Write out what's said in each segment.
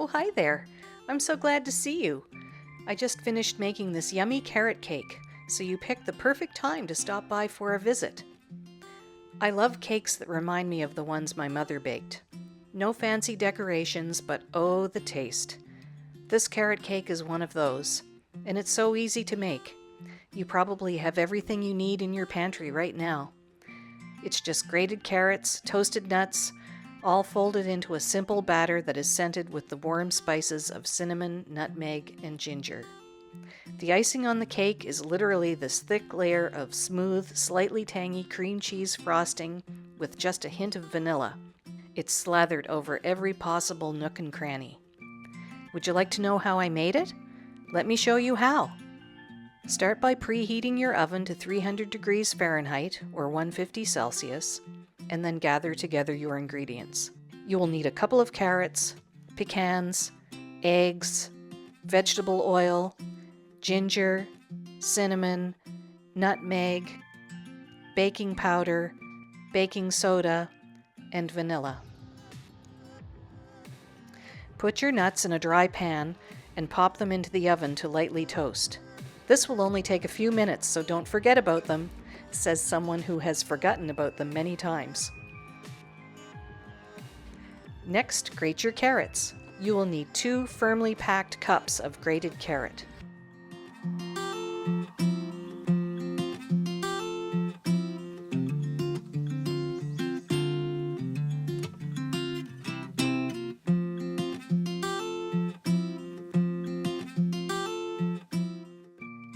Oh, hi there. I'm so glad to see you. I just finished making this yummy carrot cake, so you picked the perfect time to stop by for a visit. I love cakes that remind me of the ones my mother baked. No fancy decorations, but oh, the taste. This carrot cake is one of those, and it's so easy to make. You probably have everything you need in your pantry right now. It's just grated carrots, toasted nuts, all folded into a simple batter that is scented with the warm spices of cinnamon, nutmeg, and ginger. The icing on the cake is literally this thick layer of smooth, slightly tangy cream cheese frosting with just a hint of vanilla. It's slathered over every possible nook and cranny. Would you like to know how I made it? Let me show you how. Start by preheating your oven to 300 degrees Fahrenheit or 150 Celsius, and then gather together your ingredients. You will need a couple of carrots, pecans, eggs, vegetable oil, ginger, cinnamon, nutmeg, baking powder, baking soda, and vanilla. Put your nuts in a dry pan and pop them into the oven to lightly toast. This will only take a few minutes, so don't forget about them, says someone who has forgotten about them many times. Next, grate your carrots. You will need 2 firmly packed cups of grated carrot.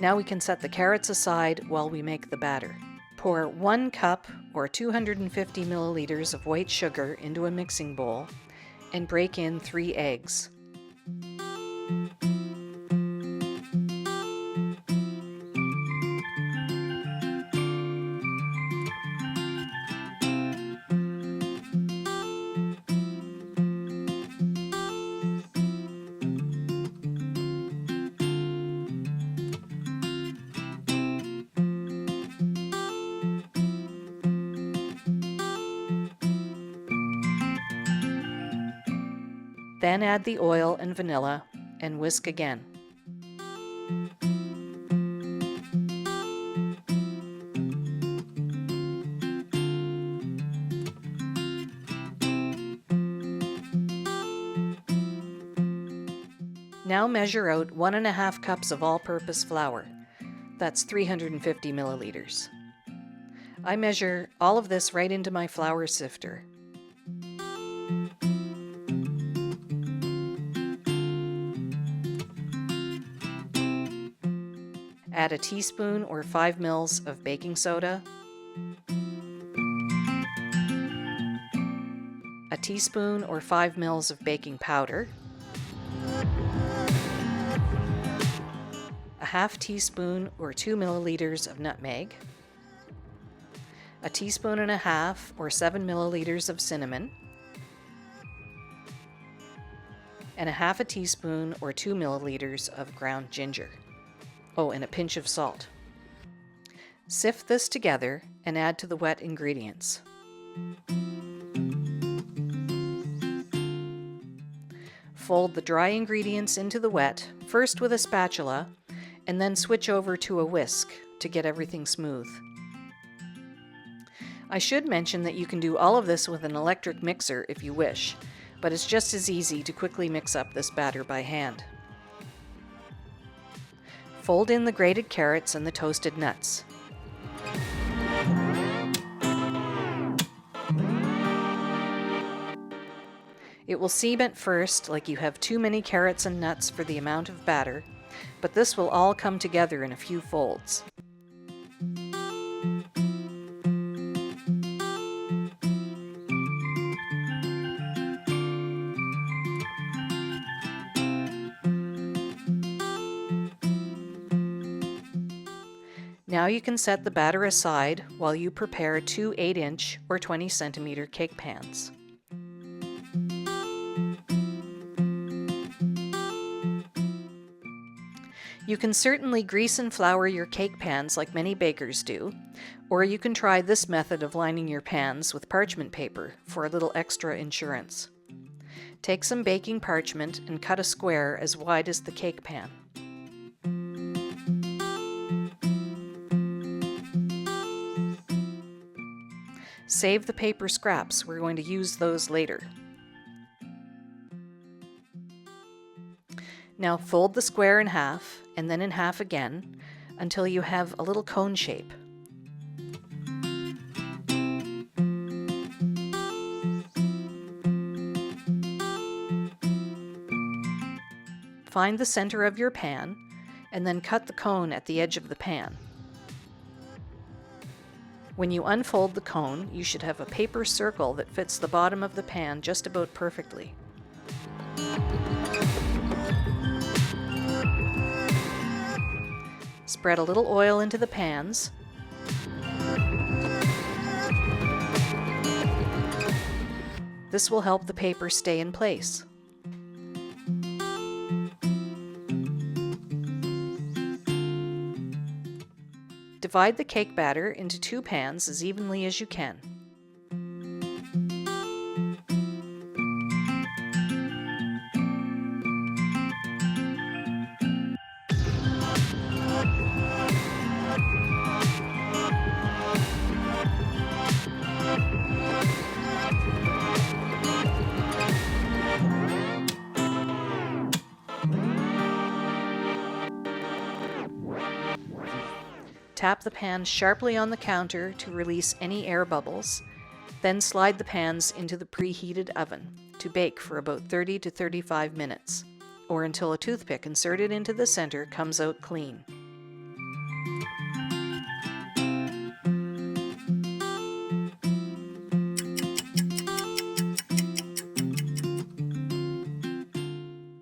Now we can set the carrots aside while we make the batter. Pour 1 cup or 250 milliliters of white sugar into a mixing bowl and break in 3 eggs. Then add the oil and vanilla and whisk again. Now measure out 1.5 cups of all-purpose flour. That's 350 milliliters. I measure all of this right into my flour sifter. Add a teaspoon or 5 mils of baking soda, a teaspoon or 5 mils of baking powder, a half teaspoon or 2 milliliters of nutmeg, a teaspoon and a half or 7 milliliters of cinnamon, and a half a teaspoon or 2 milliliters of ground ginger. Oh, and a pinch of salt. Sift this together and add to the wet ingredients. Fold the dry ingredients into the wet, first with a spatula, and then switch over to a whisk to get everything smooth. I should mention that you can do all of this with an electric mixer if you wish, but it's just as easy to quickly mix up this batter by hand. Fold in the grated carrots and the toasted nuts. It will seem at first like you have too many carrots and nuts for the amount of batter, but this will all come together in a few folds. Now you can set the batter aside while you prepare 2 8-inch or 20 centimeter cake pans. You can certainly grease and flour your cake pans like many bakers do, or you can try this method of lining your pans with parchment paper for a little extra insurance. Take some baking parchment and cut a square as wide as the cake pan. Save the paper scraps, we're going to use those later. Now fold the square in half and then in half again until you have a little cone shape. Find the center of your pan and then cut the cone at the edge of the pan. When you unfold the cone, you should have a paper circle that fits the bottom of the pan just about perfectly. Spread a little oil into the pans. This will help the paper stay in place. Divide the cake batter into 2 pans as evenly as you can. Tap the pan sharply on the counter to release any air bubbles, then slide the pans into the preheated oven to bake for about 30 to 35 minutes, or until a toothpick inserted into the center comes out clean.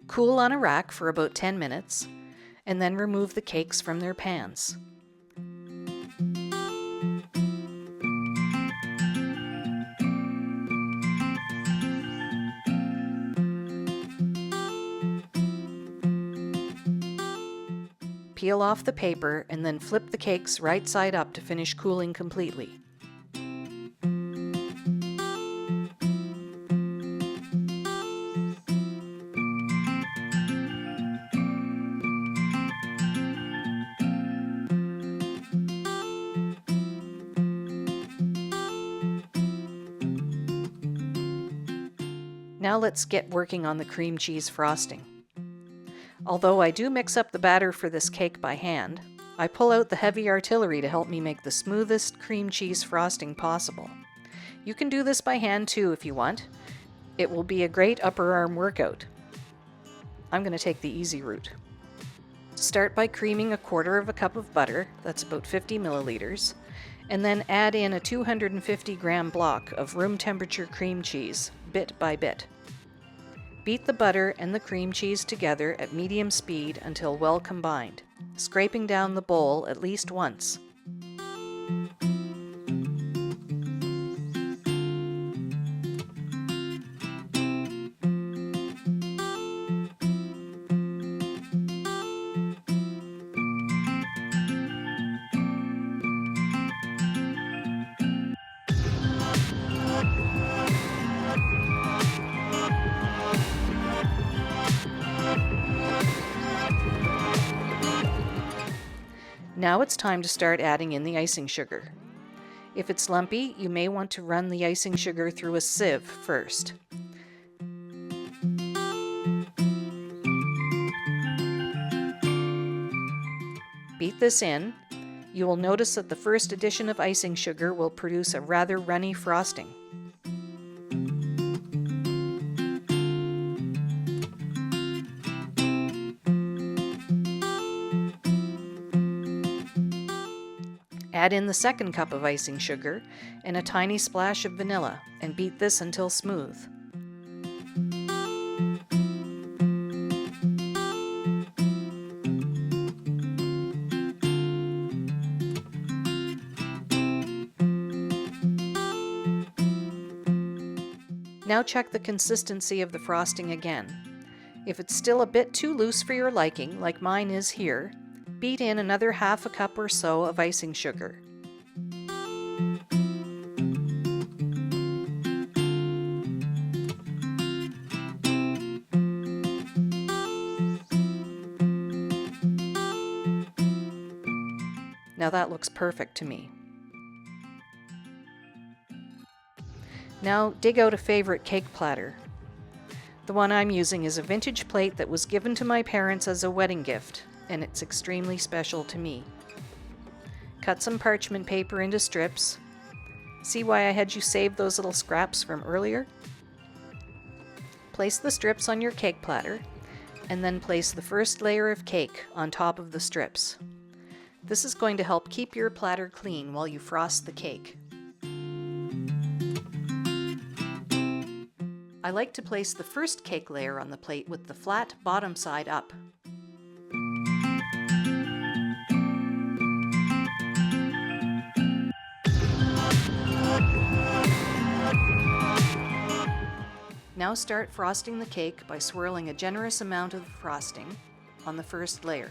Cool on a rack for about 10 minutes, and then remove the cakes from their pans. Peel off the paper and then flip the cakes right side up to finish cooling completely. Now let's get working on the cream cheese frosting. Although I do mix up the batter for this cake by hand, I pull out the heavy artillery to help me make the smoothest cream cheese frosting possible. You can do this by hand too if you want. It will be a great upper arm workout. I'm going to take the easy route. Start by creaming 1/4 cup of butter, that's about 50 milliliters, and then add in a 250 gram block of room temperature cream cheese, bit by bit. Beat the butter and the cream cheese together at medium speed until well combined, scraping down the bowl at least once. Now it's time to start adding in the icing sugar. If it's lumpy, you may want to run the icing sugar through a sieve first. Beat this in. You will notice that the first addition of icing sugar will produce a rather runny frosting. Add in the 2nd cup of icing sugar and a tiny splash of vanilla and beat this until smooth. Now check the consistency of the frosting again. If it's still a bit too loose for your liking, like mine is here, beat in another 1/2 cup or so of icing sugar. Now that looks perfect to me. Now dig out a favorite cake platter. The one I'm using is a vintage plate that was given to my parents as a wedding gift, and it's extremely special to me. Cut some parchment paper into strips. See why I had you save those little scraps from earlier? Place the strips on your cake platter, and then place the first layer of cake on top of the strips. This is going to help keep your platter clean while you frost the cake. I like to place the first cake layer on the plate with the flat bottom side up. Now start frosting the cake by swirling a generous amount of frosting on the first layer.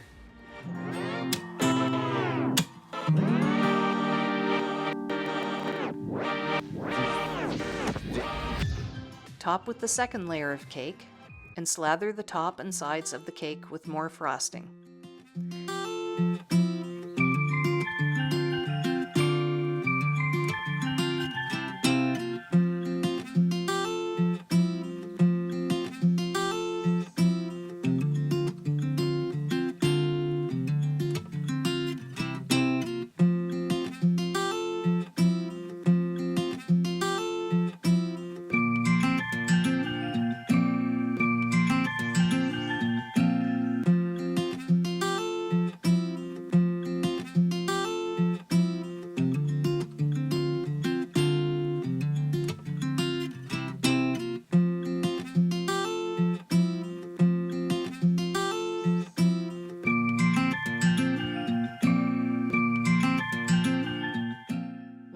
Top with the second layer of cake and slather the top and sides of the cake with more frosting.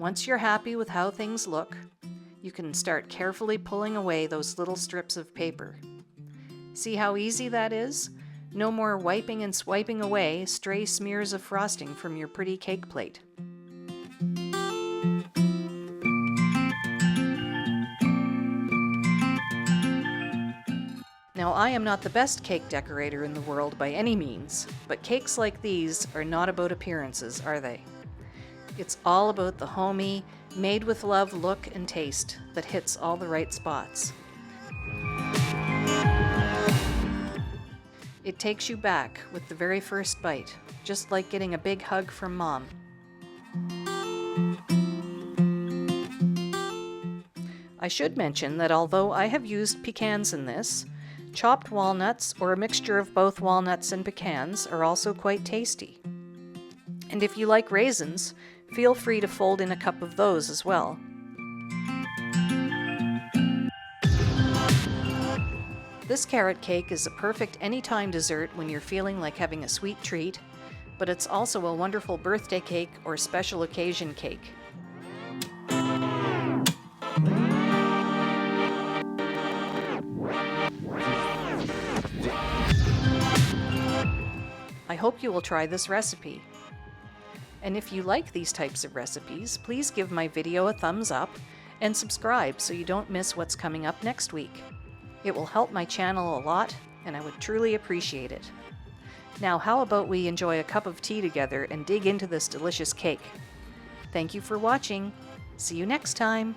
Once you're happy with how things look, you can start carefully pulling away those little strips of paper. See how easy that is? No more wiping and swiping away stray smears of frosting from your pretty cake plate. Now, I am not the best cake decorator in the world by any means, but cakes like these are not about appearances, are they? It's all about the homey, made with love look and taste that hits all the right spots. It takes you back with the very first bite, just like getting a big hug from Mom. I should mention that although I have used pecans in this, chopped walnuts or a mixture of both walnuts and pecans are also quite tasty. And if you like raisins, feel free to fold in a cup of those as well. This carrot cake is a perfect anytime dessert when you're feeling like having a sweet treat, but it's also a wonderful birthday cake or special occasion cake. I hope you will try this recipe. And if you like these types of recipes, please give my video a thumbs up and subscribe so you don't miss what's coming up next week. It will help my channel a lot, and I would truly appreciate it. Now, how about we enjoy a cup of tea together and dig into this delicious cake? Thank you for watching. See you next time.